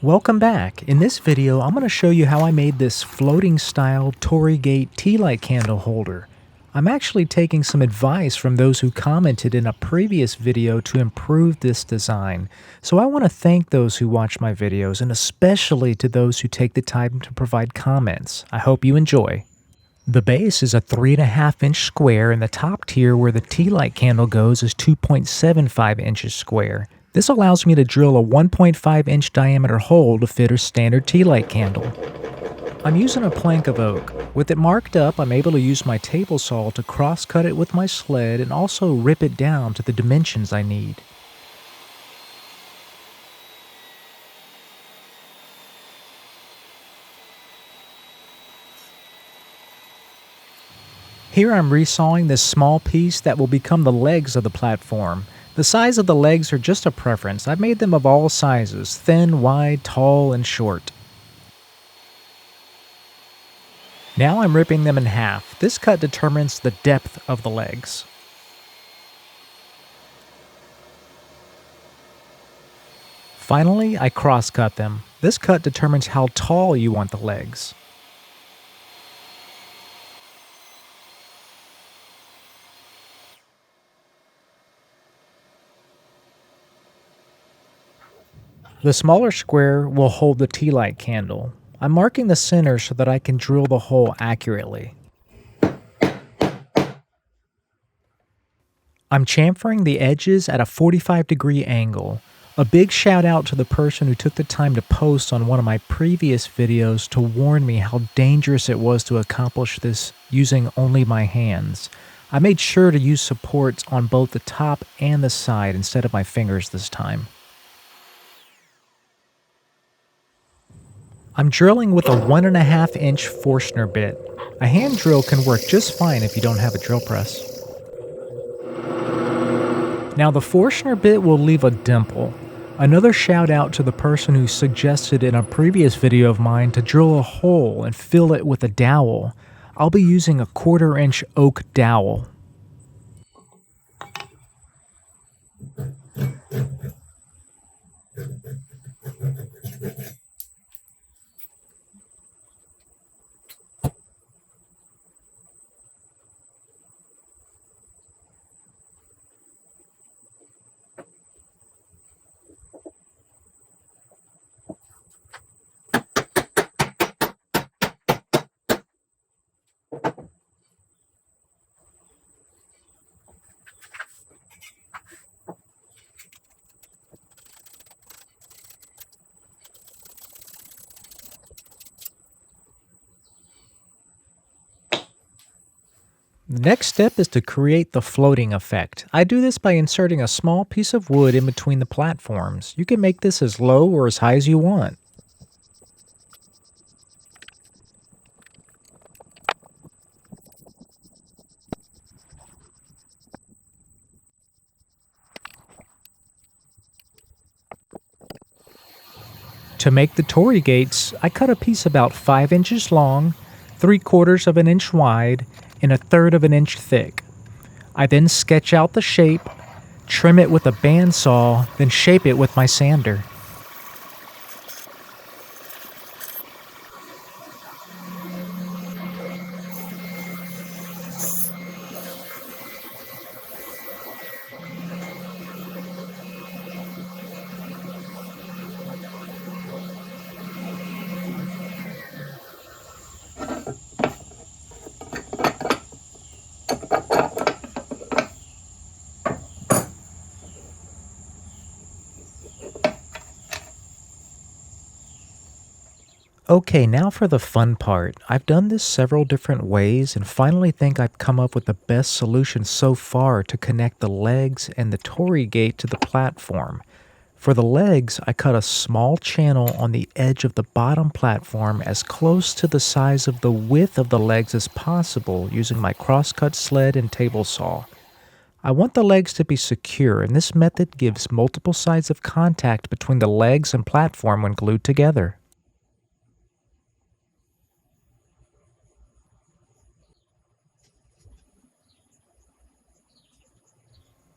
Welcome back. In this video, I'm going to show you how I made this floating style Torii gate tea light candle holder. I'm actually taking some advice from those who commented in a previous video to improve this design. So I want to thank those who watch my videos and especially to those who take the time to provide comments. I hope you enjoy. The base is a 3.5-inch square and the top tier where the tea light candle goes is 2.75 inches square. This allows me to drill a 1.5-inch diameter hole to fit a standard tea light candle. I'm using a plank of oak. With it marked up, I'm able to use my table saw to cross-cut it with my sled and also rip it down to the dimensions I need. Here I'm resawing this small piece that will become the legs of the platform. The size of the legs are just a preference. I've made them of all sizes, thin, wide, tall, and short. Now I'm ripping them in half. This cut determines the depth of the legs. Finally, I cross-cut them. This cut determines how tall you want the legs. The smaller square will hold the tea light candle. I'm marking the center so that I can drill the hole accurately. I'm chamfering the edges at a 45-degree angle. A big shout out to the person who took the time to post on one of my previous videos to warn me how dangerous it was to accomplish this using only my hands. I made sure to use supports on both the top and the side instead of my fingers this time. I'm drilling with a 1.5-inch Forstner bit. A hand drill can work just fine if you don't have a drill press. Now the Forstner bit will leave a dimple. Another shout out to the person who suggested in a previous video of mine to drill a hole and fill it with a dowel. I'll be using a 1/4-inch oak dowel. The next step is to create the floating effect. I do this by inserting a small piece of wood in between the platforms. You can make this as low or as high as you want. To make the Torii gates, I cut a piece about 5 inches long, 3/4 of an inch wide, and 1/3 of an inch thick. I then sketch out the shape, trim it with a bandsaw, then shape it with my sander. Okay, now for the fun part. I've done this several different ways and finally think I've come up with the best solution so far to connect the legs and the Torii gate to the platform. For the legs, I cut a small channel on the edge of the bottom platform as close to the size of the width of the legs as possible using my crosscut sled and table saw. I want the legs to be secure, and this method gives multiple sides of contact between the legs and platform when glued together.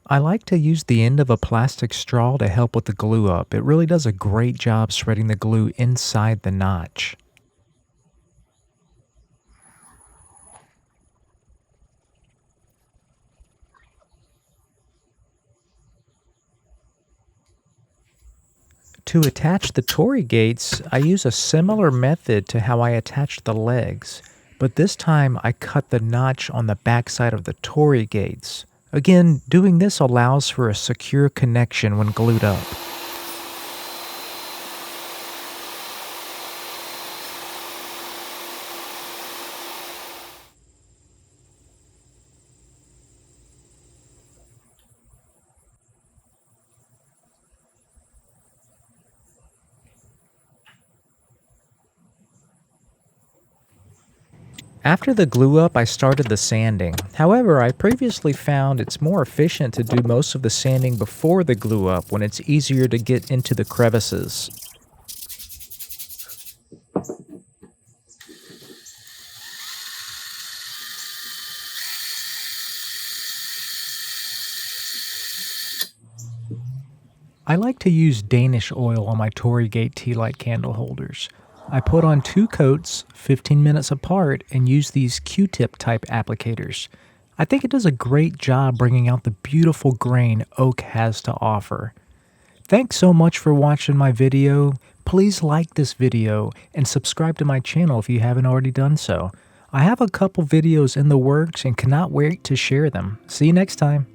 I like to use the end of a plastic straw to help with the glue up. It really does a great job spreading the glue inside the notch. To attach the Torii gates, I use a similar method to how I attached the legs, but this time I cut the notch on the backside of the Torii gates. Again, doing this allows for a secure connection when glued up. After the glue up, I started the sanding. However, I previously found it's more efficient to do most of the sanding before the glue up when it's easier to get into the crevices. I like to use Danish oil on my Torii Gate tea light candle holders. I put on 2 coats, 15 minutes apart, and use these Q-tip type applicators. I think it does a great job bringing out the beautiful grain oak has to offer. Thanks so much for watching my video. Please like this video and subscribe to my channel if you haven't already done so. I have a couple videos in the works and cannot wait to share them. See you next time.